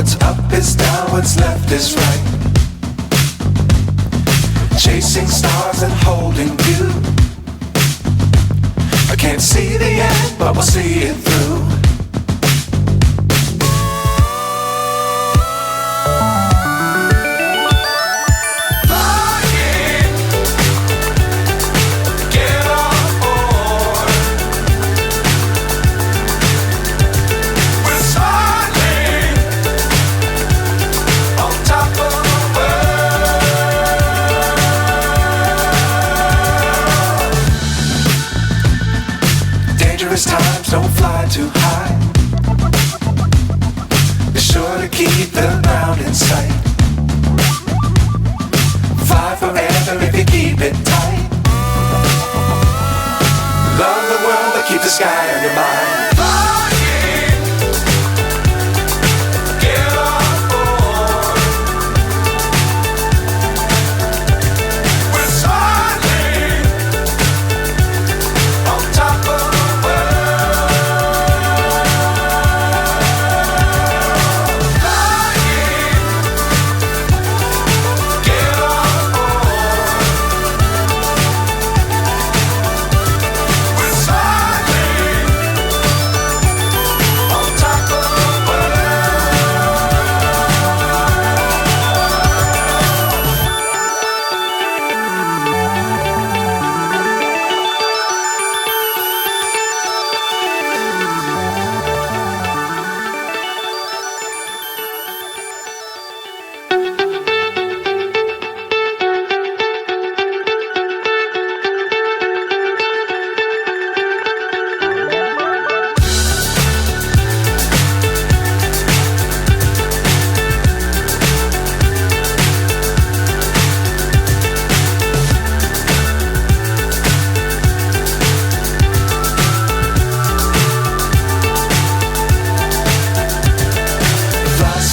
What's up is down, what's left is right. Chasing stars and holding you. I can't see the end, but we'll see it through. Times don't fly too high. Be sure to keep the ground in sight. Fly forever if you keep it tight. Love the world but keep the sky on your mind.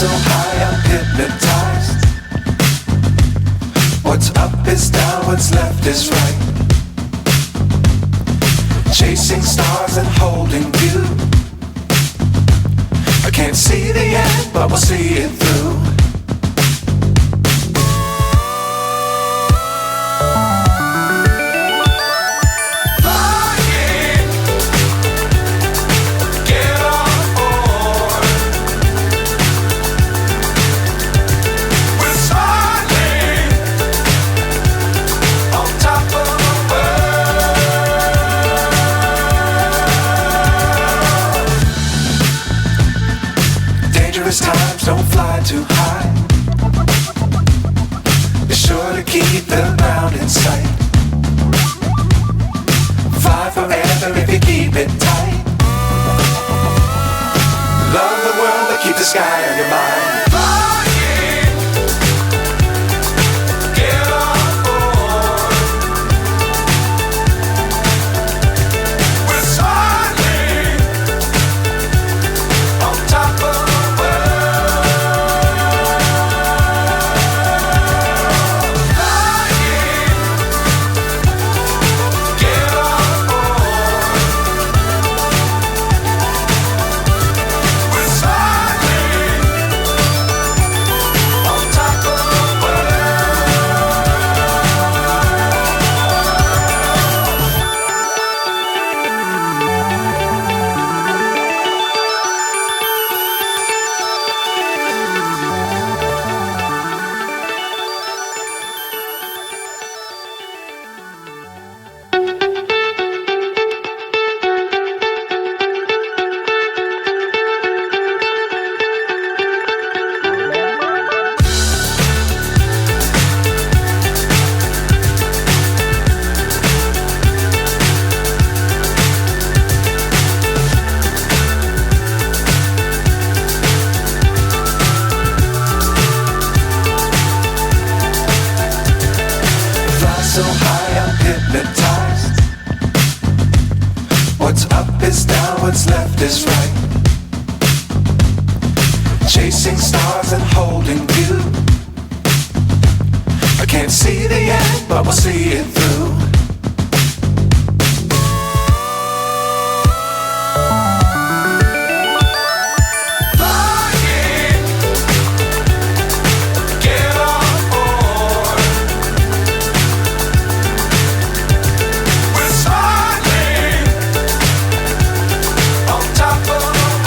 So high I'm hypnotized. What's up is down, what's left is right. Chasing stars and holding you. I can't see the end, but we'll see it through. Times don't fly too high. Be sure to keep the ground in sight. Fly forever if you keep it tight. Love the world but keep the sky on your mind. So high I'm hypnotized. What's up is down, what's left is right. Chasing stars and holding you. I can't see the end, but we'll see it through.